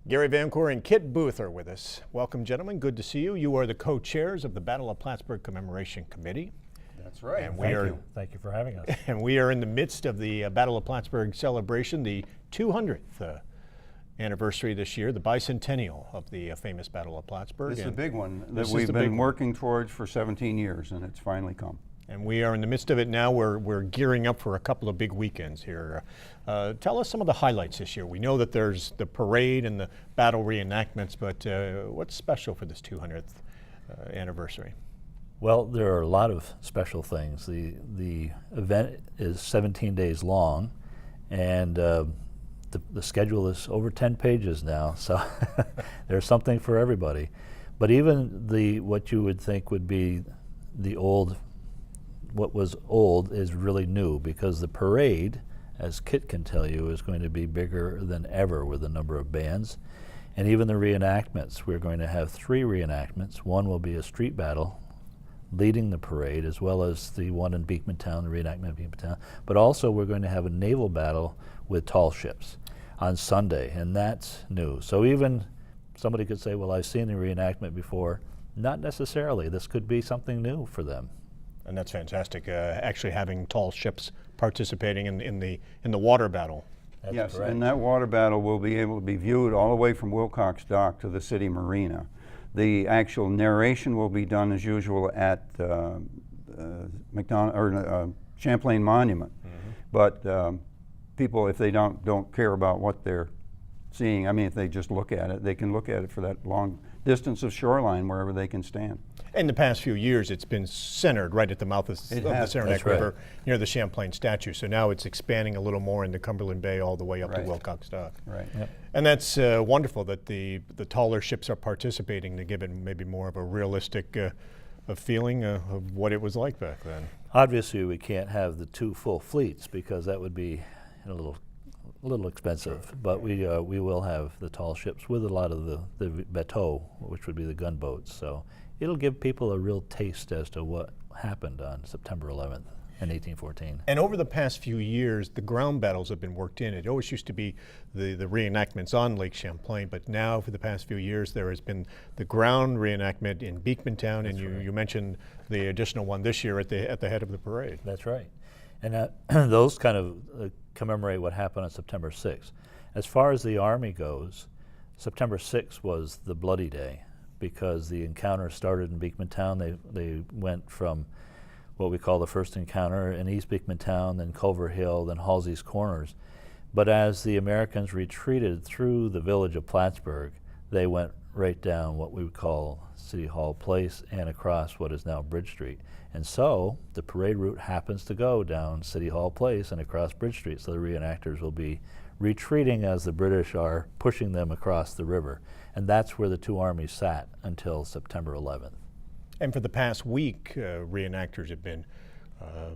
Gary Vancour and Kit Booth are with us. Welcome, gentlemen. Good to see you. You are the co-chairs of the Battle of Plattsburgh Commemoration Committee. That's right. And Thank you for having us. And we are in the midst of the Battle of Plattsburgh celebration, the 200th anniversary this year, the bicentennial of the famous Battle of Plattsburgh. This is a big one that we've been working towards for 17 years, and it's finally come. And we are in the midst of it now. We're gearing up for a couple of big weekends here. Tell us some of the highlights this year. We know that there's the parade and the battle reenactments, but what's special for this 200th anniversary? Well, there are a lot of special things. The event is 17 days long, and the schedule is over 10 pages now, so there's something for everybody. But even what you would think would be what was old is really new, because the parade, as Kit can tell you, is going to be bigger than ever with the number of bands. And even the reenactments, we're going to have 3 reenactments. One will be a street battle leading the parade, as well as the one in Beekmantown, the reenactment in Beekmantown. But also we're going to have a naval battle with tall ships on Sunday, and that's new. So even somebody could say, well, I've seen the reenactment before. Not necessarily. This could be something new for them. And that's fantastic, actually having tall ships participating in the water battle. That's yes, correct. And that water battle will be able to be viewed all the way from Wilcox Dock to the city marina. The actual narration will be done as usual at Champlain Monument. Mm-hmm. But people, if they don't care about what they're seeing, I mean, if they just look at it, they can look at it for that long distance of shoreline wherever they can stand. In the past few years, it's been centered right at the mouth of the Saranac River, near the Champlain statue. So now it's expanding a little more into Cumberland Bay all the way up to Wilcox Dock. Right. Yep. And that's wonderful that the taller ships are participating to give it maybe more of a realistic feeling of what it was like back then. Obviously, we can't have the 2 full fleets, because that would be a little expensive. Sure. But we will have the tall ships with a lot of the bateaux, which would be the gunboats. So it'll give people a real taste as to what happened on September 11th in 1814. And over the past few years, the ground battles have been worked in. It always used to be the reenactments on Lake Champlain, but now for the past few years there has been the ground reenactment in Beekmantown, and you mentioned the additional one this year at the head of the parade. That's right. And those kind of commemorate what happened on September 6th. As far as the Army goes, September 6th was the bloody day, because the encounter started in Beekmantown. They went from what we call the first encounter in East Beekmantown, then Culver Hill, then Halsey's Corners. But as the Americans retreated through the village of Plattsburgh, they went right down what we would call City Hall Place and across what is now Bridge Street. And so the parade route happens to go down City Hall Place and across Bridge Street. So the reenactors will be retreating as the British are pushing them across the river. And that's where the 2 armies sat until September 11th. And for the past week, reenactors have been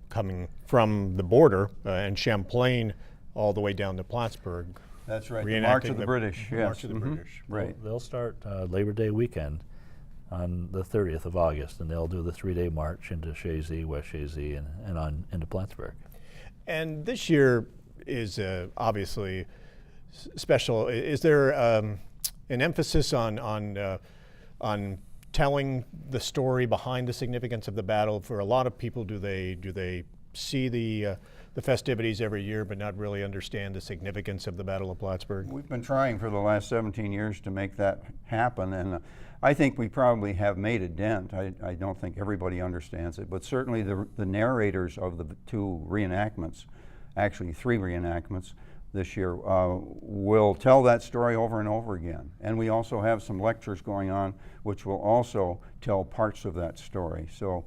coming from the border and Champlain all the way down to Plattsburgh. That's right, the March of the British. Yes. March of the British. Right. They'll start Labor Day weekend on the 30th of August, and they'll do the 3-day march into Chazy, West Chazy, and on into Plattsburgh. And this year is obviously special. Is there an emphasis on telling the story behind the significance of the battle? For a lot of people, do they see the festivities every year but not really understand the significance of the Battle of Plattsburgh? We've been trying for the last 17 years to make that happen, and I think we probably have made a dent. I don't think everybody understands it, but certainly the narrators of the 2 reenactments, actually 3 reenactments this year, will tell that story over and over again. And we also have some lectures going on which will also tell parts of that story. So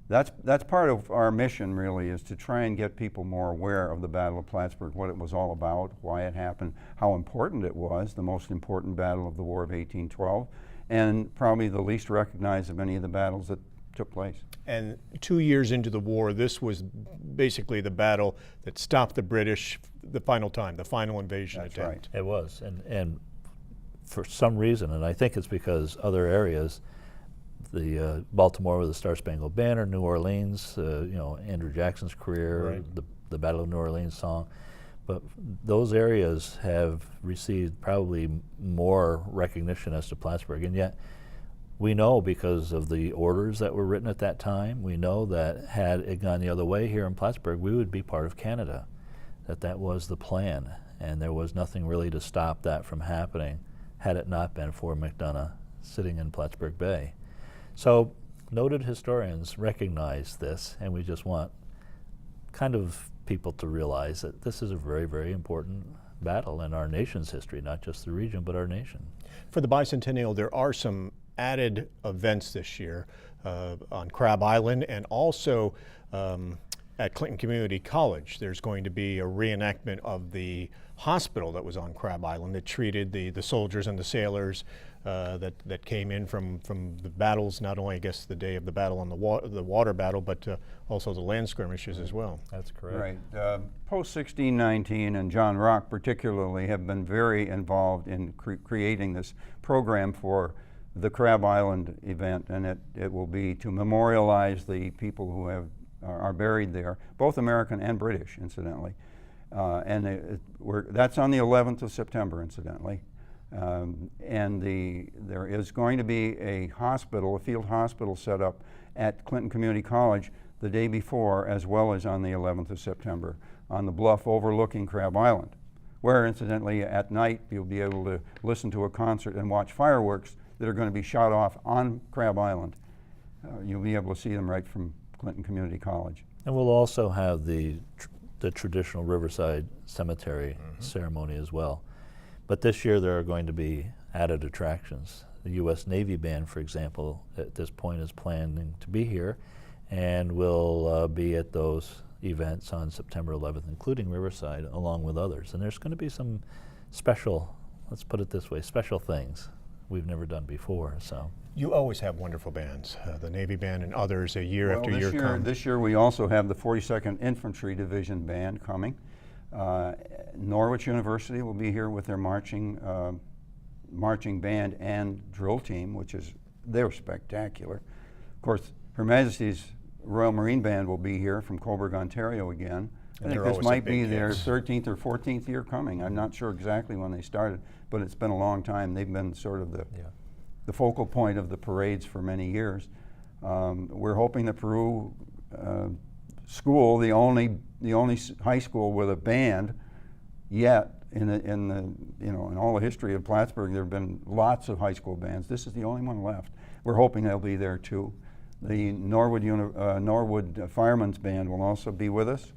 that's part of our mission, really, is to try and get people more aware of the Battle of Plattsburgh, what it was all about, why it happened, how important it was, the most important battle of the War of 1812, and probably the least recognized of any of the battles that took place. And 2 years into the war, this was basically the battle that stopped the British the final time, the final invasion attempt. Right. It was, and for some reason, and I think it's because other areas, the Baltimore with the Star Spangled Banner, New Orleans, Andrew Jackson's career, the Battle of New Orleans song, But those areas have received probably more recognition as to Plattsburgh, and yet we know, because of the orders that were written at that time, we know that had it gone the other way here in Plattsburgh, we would be part of Canada, that was the plan, and there was nothing really to stop that from happening had it not been for McDonough sitting in Plattsburgh Bay. So noted historians recognize this, and we just want kind of people to realize that this is a very, very important battle in our nation's history, not just the region, but our nation. For the bicentennial, there are some added events this year on Crab Island, and also at Clinton Community College. There's going to be a reenactment of the hospital that was on Crab Island that treated the soldiers and the sailors that came in from the battles, not only, I guess, the day of the battle on the water battle, but also the land skirmishes as well. That's correct. Right. Post-1619, and John Rock particularly, have been very involved in creating this program for the Crab Island event, and it will be to memorialize the people who are buried there, both American and British, incidentally. That's on the 11th of September, incidentally. There is going to be a field hospital set up at Clinton Community College the day before, as well as on the 11th of September, on the bluff overlooking Crab Island, where, incidentally, at night you'll be able to listen to a concert and watch fireworks that are going to be shot off on Crab Island. You'll be able to see them right from Clinton Community College. And we'll also have the traditional Riverside Cemetery ceremony as well. But this year there are going to be added attractions. The U.S. Navy Band, for example, at this point is planning to be here and will be at those events on September 11th, including Riverside, along with others. And there's going to be some special, let's put it this way, special things we've never done before. So You always have wonderful bands, the Navy Band and others, year after year come. This year we also have the 42nd Infantry Division Band coming. Norwich University will be here with their marching band and drill team, they're spectacular. Of course, Her Majesty's Royal Marine Band will be here from Coburg, Ontario again. I think this might be their 13th or 14th year coming. I'm not sure exactly when they started, but it's been a long time. They've been sort of the focal point of the parades for many years. We're hoping that Peru School, the only high school with a band yet in all the history of Plattsburgh, there have been lots of high school bands. This is the only one left. We're hoping they'll be there too. The Norwood Firemen's Band will also be with us,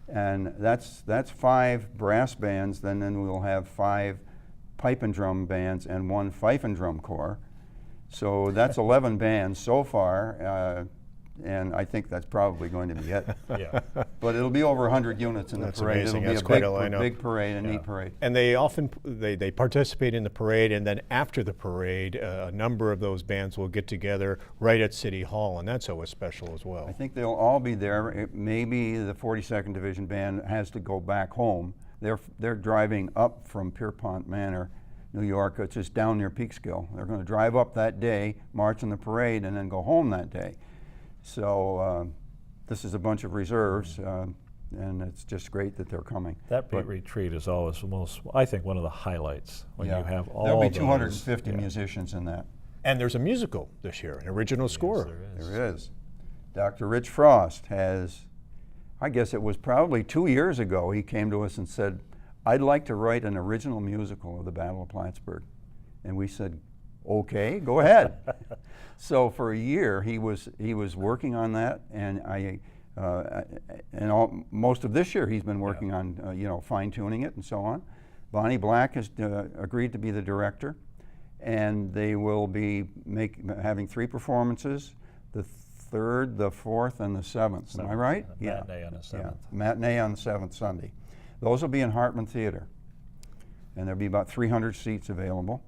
and that's 5 brass bands. Then we'll have 5 pipe and drum bands and 1 fife and drum corps. So that's 11 bands so far, and I think that's probably going to be it. yeah. But it'll be over 100 units in the parade. Amazing. It'll That's be quite a a lineup. big parade, a neat parade. And they often they participate in the parade, and then after the parade, a number of those bands will get together right at City Hall, and that's always special as well. I think they'll all be there. Maybe the 42nd Division Band has to go back home. They're driving up from Pierpont Manor, New York. It's just down near Peekskill. They're going to drive up that day, march in the parade, and then go home that day. So this is a bunch of reserves, and it's just great that they're coming. That beat retreat is always I think, one of the highlights when you have all There'll be those, 250 musicians in that. And there's a musical this year, an original score. There is. Dr. Rich Frost has, I guess it was probably 2 years ago, he came to us and said, I'd like to write an original musical of the Battle of Plattsburgh. And we said, okay, go ahead. So for a year he was working on that, and most of this year he's been working on fine-tuning it and so on. Bonnie Black has agreed to be the director, and they will be having 3 performances: the 3rd, the 4th, and the 7th. Am I right? Matinee on the 7th. Yeah, matinee on the 7th Sunday. Those will be in Hartman Theater, and there'll be about 300 seats available.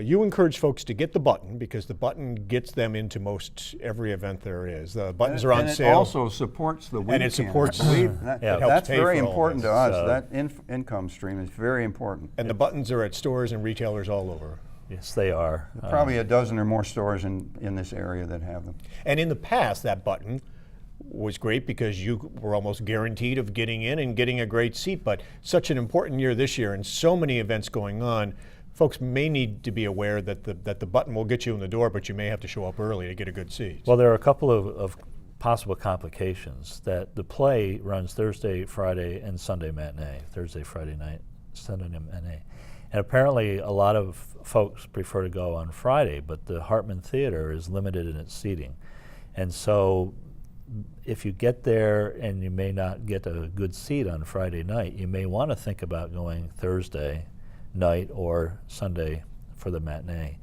You encourage folks to get the button, because the button gets them into most every event there is. The buttons are on sale. And it also supports the weekend. And it supports that's very important to us. So that income stream is very important. And the buttons are at stores and retailers all over. Yes, they are. Probably a dozen or more stores in this area that have them. And in the past, that button was great because you were almost guaranteed of getting in and getting a great seat, but such an important year this year and so many events going on, folks may need to be aware that the button will get you in the door, but you may have to show up early to get a good seat. Well, there are a couple of possible complications. That the play runs Thursday, Friday, and Sunday matinee. Thursday, Friday night, Sunday matinee. And apparently a lot of folks prefer to go on Friday, but the Hartman Theater is limited in its seating. And so if you get there and you may not get a good seat on Friday night, you may want to think about going Thursday night or Sunday for the matinee.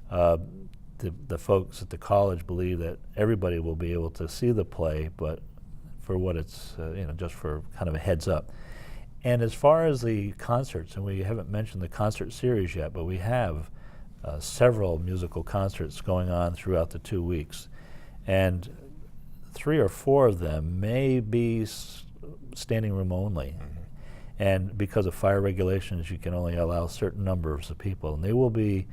The folks at the college believe that everybody will be able to see the play, but for what it's, just for kind of a heads up. And as far as the concerts, and we haven't mentioned the concert series yet, but we have several musical concerts going on throughout the 2 weeks. And 3 or 4 of them may be standing room only. Mm-hmm. And because of fire regulations, you can only allow certain numbers of people. And they will be,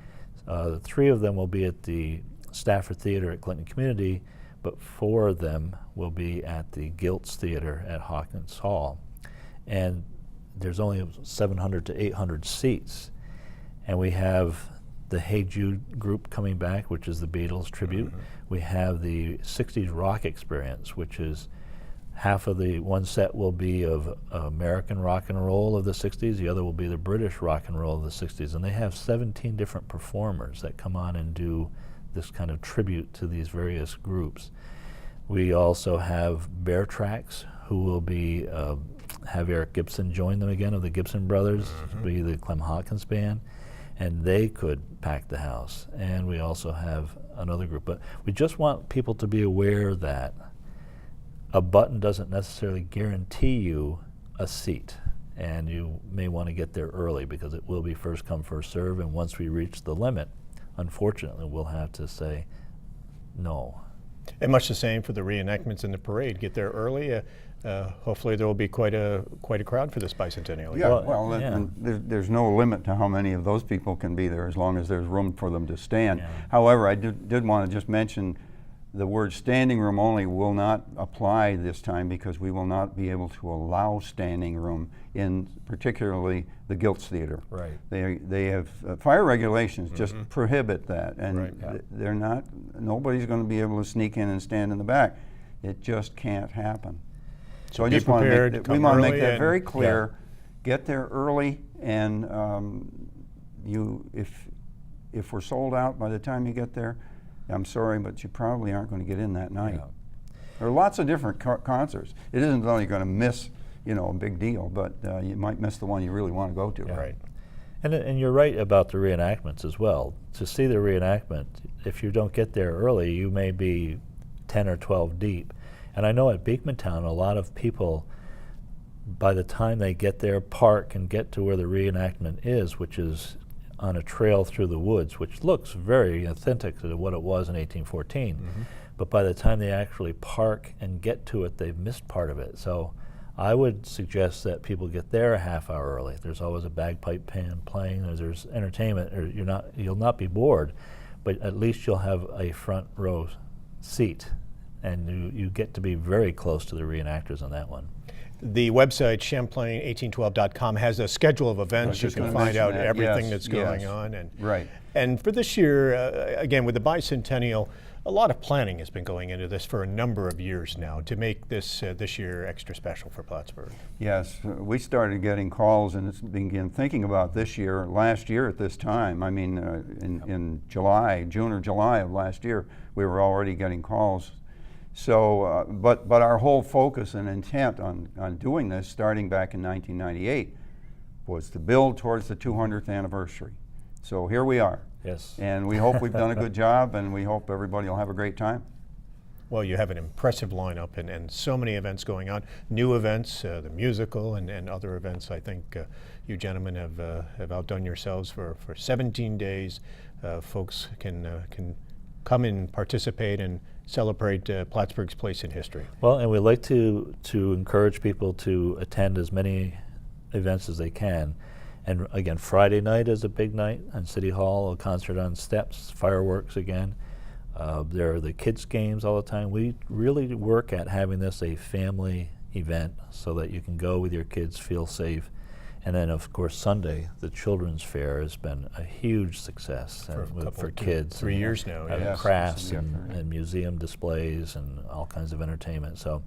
3 of them will be at the Stafford Theater at Clinton Community, but 4 of them will be at the Giltz Theater at Hawkins Hall. And there's only 700 to 800 seats. And we have the Hey Jude group coming back, which is the Beatles tribute. Mm-hmm. We have the 60s rock experience, which is half of the one set will be of American rock and roll of the 60s, the other will be the British rock and roll of the 60s. And they have 17 different performers that come on and do this kind of tribute to these various groups. We also have Bear Tracks, who will be have Eric Gibson join them again of the Gibson Brothers, mm-hmm. be the Clem Hawkins Band, and they could pack the house. And we also have another group. But we just want people to be aware that a button doesn't necessarily guarantee you a seat, and you may want to get there early because it will be first come, first serve, and once we reach the limit, unfortunately, we'll have to say no. And much the same for the reenactments and the parade. Get there early. Hopefully there will be quite a crowd for this bicentennial. Yeah, there's no limit to how many of those people can be there as long as there's room for them to stand. Yeah. However, I did want to just mention the word standing room only will not apply this time because we will not be able to allow standing room in particularly the Giltz Theater. Right. They have fire regulations just mm-hmm. prohibit that, and right. they're not. Nobody's going to be able to sneak in and stand in the back. It just can't happen. So I just want to make that very clear. Yeah. Get there early, and if we're sold out by the time you get there, I'm sorry, but you probably aren't going to get in that night. Yeah. There are lots of different concerts. It isn't only going to miss, a big deal, but you might miss the one you really want to go to. Yeah. Right. And you're right about the reenactments as well. To see the reenactment, if you don't get there early, you may be 10 or 12 deep. And I know at Beekmantown, a lot of people, by the time they get there, park and get to where the reenactment is, which is on a trail through the woods, which looks very authentic to what it was in 1814. Mm-hmm. But by the time they actually park and get to it, they've missed part of it. So I would suggest that people get there a half hour early. There's always a bagpipe band playing, there's entertainment, or you'll not be bored, but at least you'll have a front row seat, and you get to be very close to the reenactors on that one. The website, Champlain1812.com, has a schedule of events. You can find out everything that's going on. And, right. And for this year, again, with the bicentennial, a lot of planning has been going into this for a number of years now to make this this year extra special for Plattsburgh. Yes, we started getting calls and began thinking about this year, last year at this time. I mean, in June or July of last year, we were already getting calls. So, but our whole focus and intent on doing this, starting back in 1998, was to build towards the 200th anniversary. So here we are. Yes. And we hope we've done a good job, and we hope everybody will have a great time. Well, you have an impressive lineup and so many events going on, new events, the musical and other events. I think you gentlemen have outdone yourselves for 17 days. Folks can come and participate and celebrate Plattsburgh's place in history. Well, and we'd like to encourage people to attend as many events as they can. And again, Friday night is a big night on City Hall, a concert on steps, fireworks again. There are the kids' games all the time. We really work at having this a family event so that you can go with your kids, feel safe. And then, of course, Sunday, the children's fair has been a huge success for kids. 3 years now. Having Yes, crafts it's a good effort. and museum displays and all kinds of entertainment. So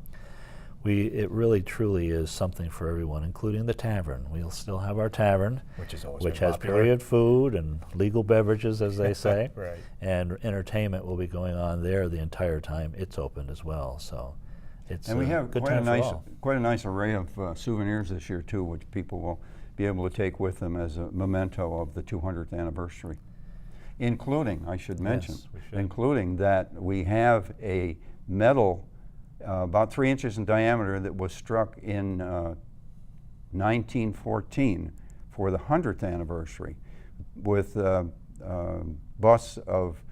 it really truly is something for everyone, including the tavern. We'll still have our tavern, Which has always which been has popular. period food and legal beverages, as they say. Right. And entertainment will be going on there the entire time it's opened as well. So it's And we have good quite a time nice, for all. quite a nice array of souvenirs this year too, which people will be able to take with them as a memento of the 200th anniversary. Including, I should mention, Yes, we should. including that we have a medal about 3 inches in diameter that was struck in 1914 for the 100th anniversary with busts of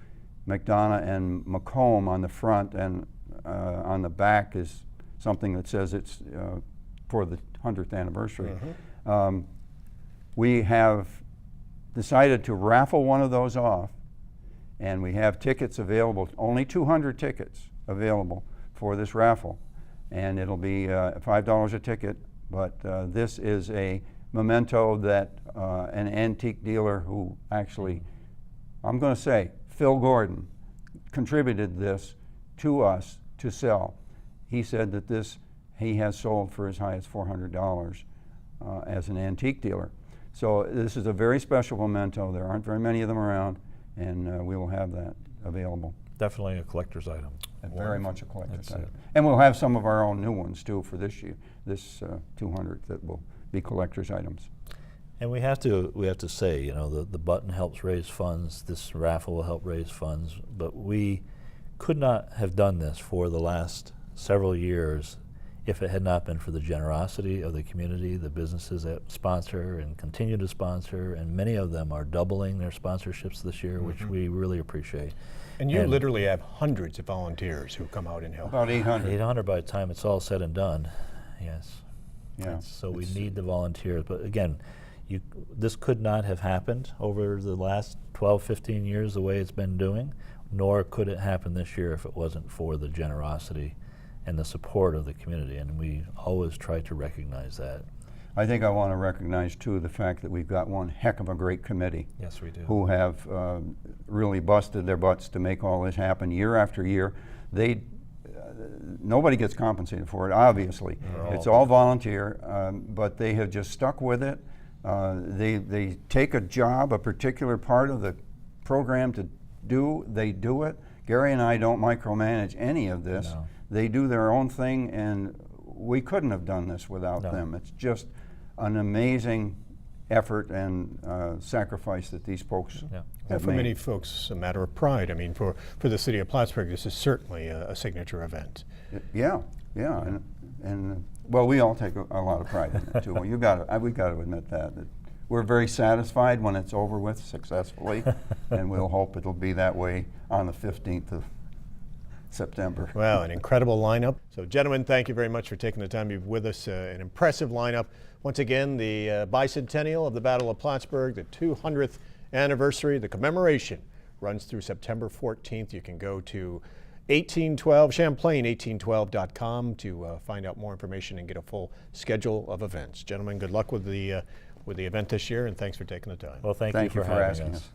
McDonough and Macomb on the front, and on the back is something that says it's for the 100th anniversary. We have decided to raffle one of those off, and we have tickets available, only 200 tickets available for this raffle, and it'll be $5 a ticket, but this is a memento that an antique dealer who actually, I'm going to say, Phil Gordon, contributed this to us to sell. He said that this he has sold for as high as $400 as an antique dealer. So this is a very special memento. There aren't very many of them around, and we will have that available. Definitely a collector's item. And very much a collector's That's item. it. And we'll have some of our own new ones too for this year, this 200 that will be collector's items. And we have to say, you know, the button helps raise funds. This raffle will help raise funds, but we could not have done this for the last several years if it had not been for the generosity of the community, the businesses that sponsor and continue to sponsor, and many of them are doubling their sponsorships this year, which we really appreciate. And you literally have hundreds of volunteers who come out and help. About 800. 800 by the time it's all said and done, yes. Yeah. So we It's- need the volunteers, but again, this could not have happened over the last 12, 15 years the way it's been doing, nor could it happen this year if it wasn't for the generosity and the support of the community, and we always try to recognize that. I think I want to recognize too the fact that we've got one heck of a great committee Yes, we do. who have really busted their butts to make all this happen year after year. They nobody gets compensated for it, obviously. It's all volunteer, but they have just stuck with it. They take a job, a particular part of the program to do, they do it. Gary and I don't micromanage any of this. No. They do their own thing, and we couldn't have done this without No. them. It's just an amazing effort and sacrifice that these folks Yeah. And have for made. many folks, a matter of pride. I mean, for the city of Plattsburgh, this is certainly a signature event. Yeah, and well, we all take a lot of pride in it too. We got to admit that we're very satisfied when it's over with successfully, and we'll hope it'll be that way on the 15th of September. Wow, an incredible lineup. So, gentlemen, thank you very much for taking the time to be with us. An impressive lineup. Once again, the bicentennial of the Battle of Plattsburgh, the 200th anniversary, the commemoration runs through September 14th. You can go to 1812, Champlain1812.com to find out more information and get a full schedule of events. Gentlemen, good luck with the event this year, and thanks for taking the time. Well, thank Thank you you for for having asking us. us.